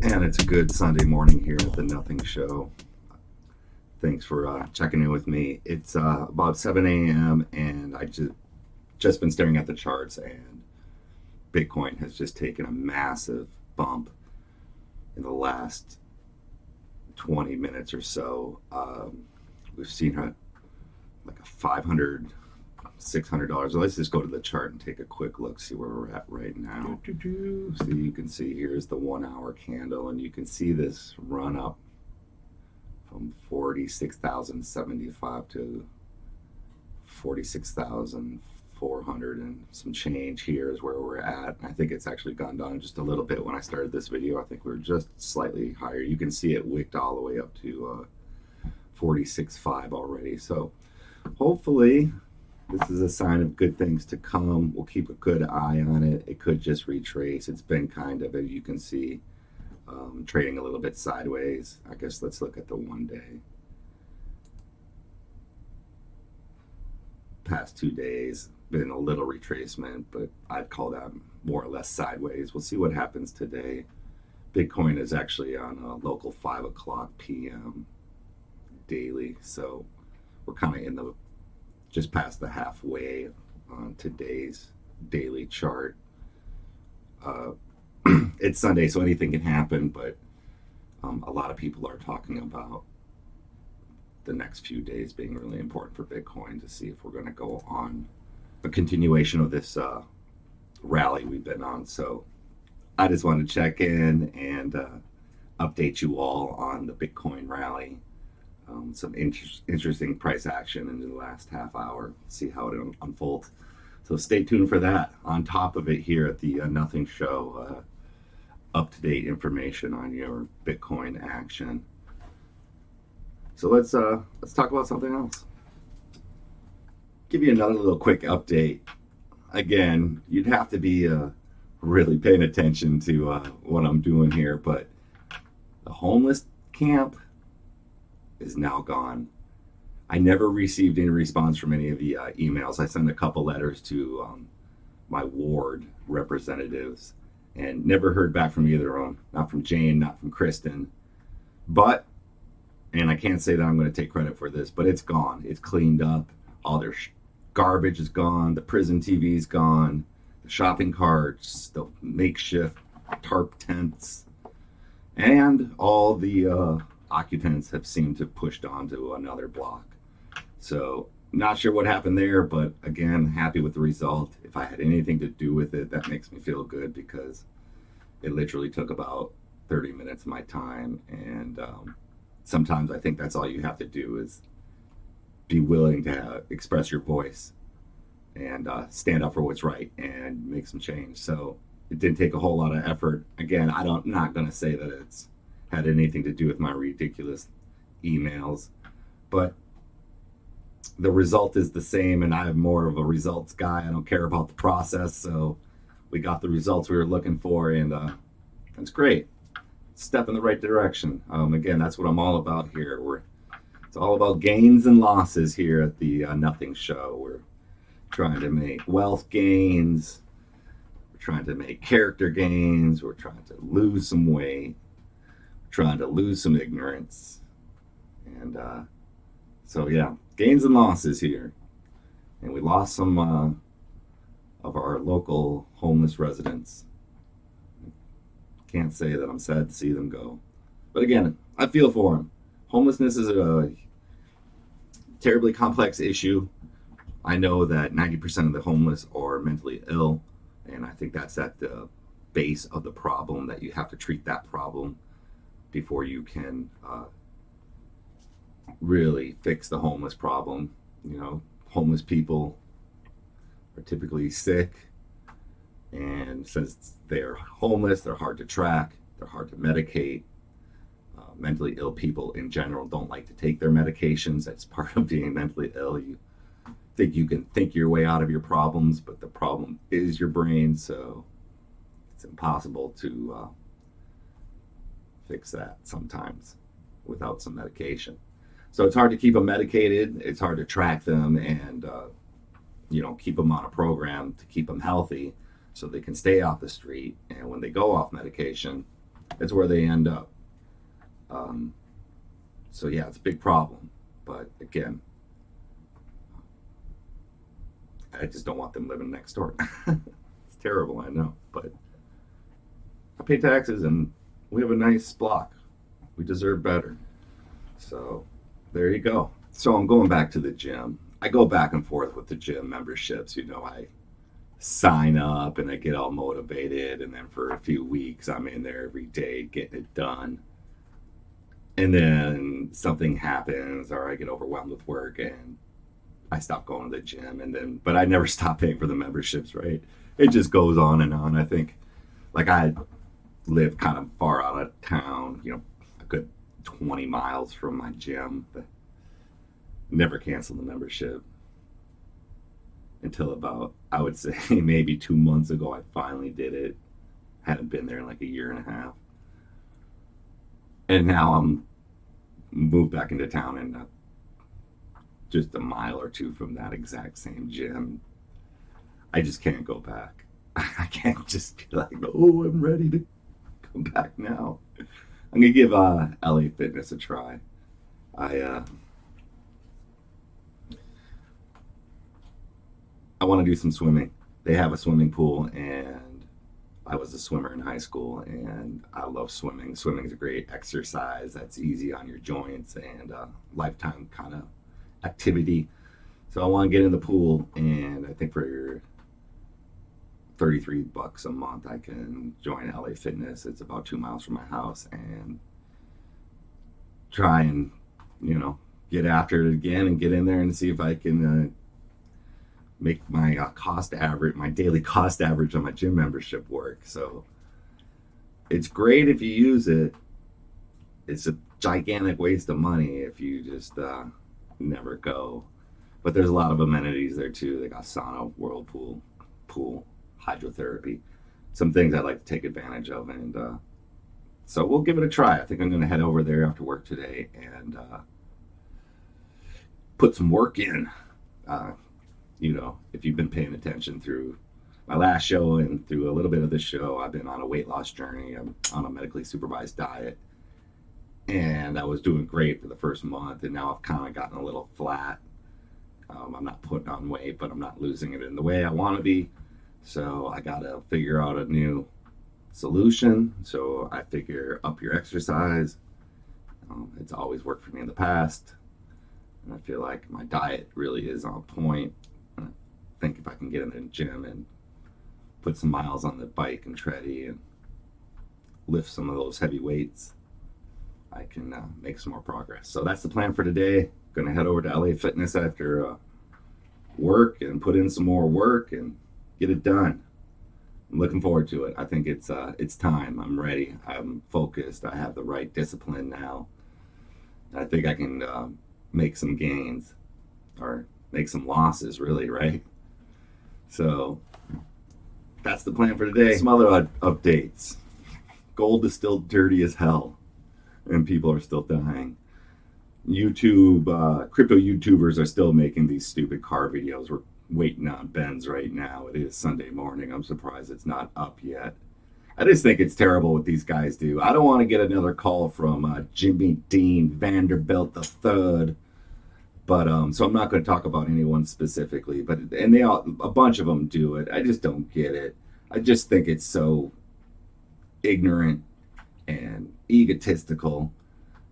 And it's a good Sunday morning here at the Nothing Show. Thanks for checking in with me. It's about 7 a.m. and I just been staring at the charts, and Bitcoin has just taken a massive bump in the last 20 minutes or so. We've seen like a $500, $600. Let's just go to the chart and take a quick look, see where we're at right now. So you can see here's the 1 hour candle, and you can see this run up from 46,075 to 46,400 and some change. Here is where we're at. I think it's actually gone down just a little bit. When I started this video, I think we were just slightly higher. You can see it wicked all the way up to 46.5 already. So hopefully this is a sign of good things to come. We'll keep a good eye on it. It could just retrace. It's been kind of, as you can see, trading a little bit sideways. I guess let's look at the 1 day. Past 2 days, been a little retracement, but I'd call that more or less sideways. We'll see what happens today. Bitcoin is actually on a local 5 o'clock p.m. daily, so we're kind of in the just past the halfway on today's daily chart. It's Sunday, so anything can happen, but a lot of people are talking about the next few days being really important for Bitcoin to see if we're going to go on a continuation of this rally we've been on. So I just want to check in and update you all on the Bitcoin rally. Some interesting price action in the last half hour. See how it unfolds. So stay tuned for that. On top of it, here at the Nothing Show, up-to-date information on your Bitcoin action. So let's talk about something else. Give you another little quick update. Again, you'd have to be really paying attention to what I'm doing here, but the homeless camp is now gone. I never received any response from any of the emails. I sent a couple letters to my ward representatives and never heard back from either of them. Not from Jane, not from Kristen. But, and I can't say that I'm going to take credit for this, but it's gone. It's cleaned up. All their garbage is gone. The prison TV's gone. The shopping carts, the makeshift tarp tents, and all the occupants have seemed to have pushed on to another block. So not sure what happened there, but again, happy with the result. If I had anything to do with it, that makes me feel good, because it literally took about 30 minutes of my time. And sometimes I think that's all you have to do, is be willing to express your voice and stand up for what's right and make some change. So it didn't take a whole lot of effort. Again, I'm not going to say that it's had anything to do with my ridiculous emails, but the result is the same, and I'm more of a results guy. I don't care about the process, so we got the results we were looking for, and that's great. Step in the right direction. Again, that's what I'm all about here. It's all about gains and losses here at the Nothing Show. We're trying to make wealth gains. We're trying to make character gains. We're trying to lose some weight. Trying to lose some ignorance. And so yeah, gains and losses here. And we lost some of our local homeless residents. Can't say that I'm sad to see them go, but again, I feel for them. Homelessness is a terribly complex issue. I know that 90% of the homeless are mentally ill, and I think that's at the base of the problem, that you have to treat that problem before you can really fix the homeless problem. You know, homeless people are typically sick, and since they're homeless, they're hard to track, they're hard to medicate. Mentally ill people in general don't like to take their medications. That's part of being mentally ill. You think you can think your way out of your problems, but the problem is your brain, so it's impossible to fix that sometimes without some medication. So it's hard to keep them medicated. It's hard to track them and keep them on a program to keep them healthy so they can stay off the street. And when they go off medication, it's where they end up. So yeah, it's a big problem. But again, I just don't want them living next door. It's terrible, I know, but I pay taxes and we have a nice block. We deserve better. So there you go. So I'm going back to the gym. I go back and forth with the gym memberships. You know, I sign up and I get all motivated, and then for a few weeks I'm in there every day getting it done. And then something happens, or I get overwhelmed with work and I stop going to the gym. And then, but I never stop paying for the memberships, right? It just goes on and on. I think, like, I live kind of far out of town, you know, a good 20 miles from my gym. But never canceled the membership until about, I would say, maybe 2 months ago. I finally did it. Hadn't been there in like a year and a half. And now I'm moved back into town and just a mile or two from that exact same gym. I just can't go back. I can't just be like, oh, I'm ready to come back now. I'm gonna give LA Fitness a try. I want to do some swimming. They have a swimming pool, and I was a swimmer in high school, and I love swimming. Swimming is a great exercise that's easy on your joints and a lifetime kind of activity. So I want to get in the pool, and I think for $33 a month, I can join LA Fitness. It's about 2 miles from my house, and try and, you know, get after it again and get in there and see if I can make my cost average, my daily cost average on my gym membership work. So it's great if you use it. It's a gigantic waste of money if you just never go. But there's a lot of amenities there too. They got sauna, whirlpool, pool, hydrotherapy, some things I'd like to take advantage of. And so we'll give it a try. I think I'm going to head over there after work today and put some work in. You know, if you've been paying attention through my last show and through a little bit of this show, I've been on a weight loss journey. I'm on a medically supervised diet, and I was doing great for the first month, and now I've kind of gotten a little flat. I'm not putting on weight, but I'm not losing it in the way I want to be. So I got to figure out a new solution. So I figure up your exercise. It's always worked for me in the past. And I feel like my diet really is on point. I think if I can get in the gym and put some miles on the bike and treadie and lift some of those heavy weights, I can make some more progress. So that's the plan for today. Going to head over to LA Fitness after work and put in some more work and get it done. I'm looking forward to it. I think it's time. I'm ready. I'm focused. I have the right discipline now. I think I can make some gains or make some losses, really, right? So that's the plan for today. Some other updates. Gold is still dirty as hell, and people are still dying. YouTube, crypto YouTubers are still making these stupid car videos. We're waiting on Ben's right now. It is Sunday morning. I'm surprised it's not up yet. I just think it's terrible what these guys do. I don't want to get another call from Jimmy Dean Vanderbilt III. But so I'm not going to talk about anyone specifically, but and they all, a bunch of them do it. I just don't get it. I just think it's so ignorant and egotistical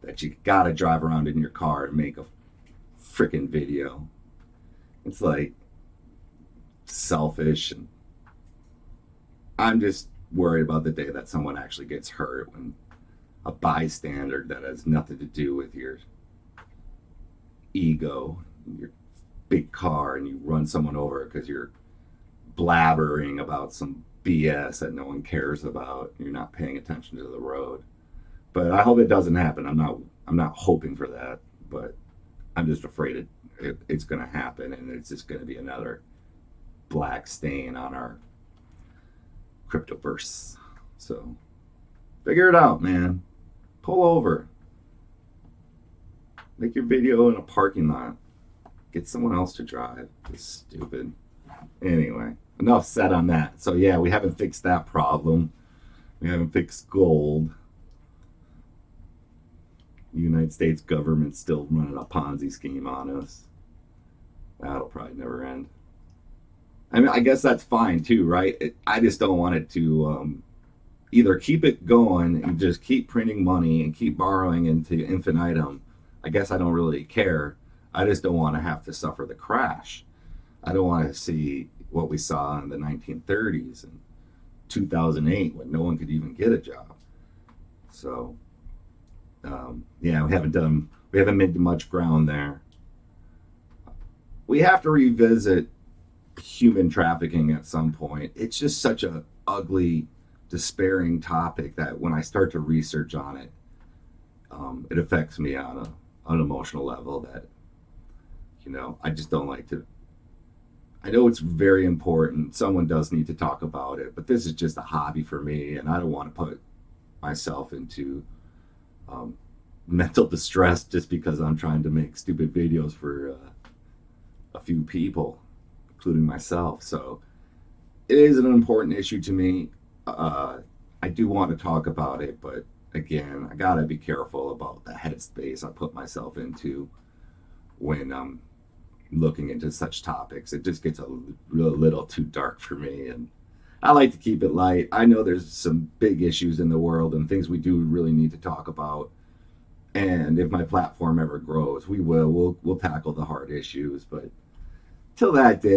that you got to drive around in your car and make a freaking video. It's like selfish, and I'm just worried about the day that someone actually gets hurt when a bystander that has nothing to do with your ego, your big car, and you run someone over because you're blabbering about some BS that no one cares about. You're not paying attention to the road. But I hope it doesn't happen. I'm not hoping for that, but I'm just afraid it's going to happen, and it's just going to be another black stain on our cryptoverse. So figure it out, man. Pull over. Make your video in a parking lot. Get someone else to drive. It's stupid. Anyway, enough said on that. So yeah, we haven't fixed that problem. We haven't fixed gold. United States government still running a Ponzi scheme on us. That'll probably never end. I mean, I guess that's fine too, right? I just don't want it to either keep it going and just keep printing money and keep borrowing into infinitum. I guess I don't really care. I just don't want to have to suffer the crash. I don't want to see what we saw in the 1930s and 2008 when no one could even get a job. So, yeah, we haven't made much ground there. We have to revisit human trafficking at some point. It's just such a ugly, despairing topic that when I start to research on it, it affects me on an emotional level that, I just don't like to. I know it's very important. Someone does need to talk about it, but this is just a hobby for me, and I don't want to put myself into mental distress just because I'm trying to make stupid videos for a few people, including myself. So it is an important issue to me. I do want to talk about it, but again, I gotta be careful about the headspace I put myself into when I'm looking into such topics. It just gets a little too dark for me, and I like to keep it light. I know there's some big issues in the world and things we do really need to talk about. And if my platform ever grows, we'll tackle the hard issues. But till that day,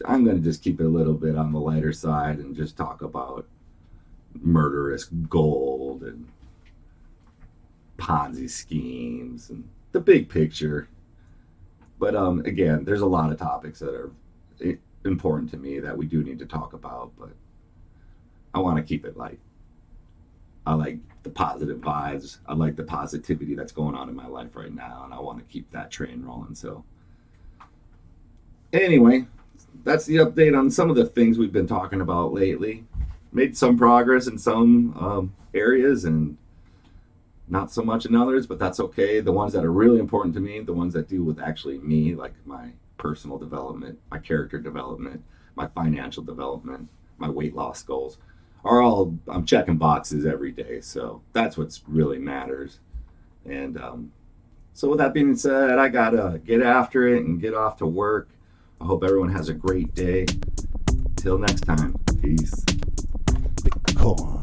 I'm going to just keep it a little bit on the lighter side and just talk about murderous gold and Ponzi schemes and the big picture. But again, there's a lot of topics that are important to me that we do need to talk about, but I want to keep it light. I like the positive vibes. I like the positivity that's going on in my life right now, and I want to keep that train rolling. So anyway, that's the update on some of the things we've been talking about lately. Made some progress in some areas and not so much in others, but that's okay. The ones that are really important to me, the ones that deal with actually me, like my personal development, my character development, my financial development, my weight loss goals, I'm checking boxes every day. So that's what's really matters. And so with that being said, I gotta get after it and get off to work. I hope everyone has a great day. Till next time, peace. Bitcoin.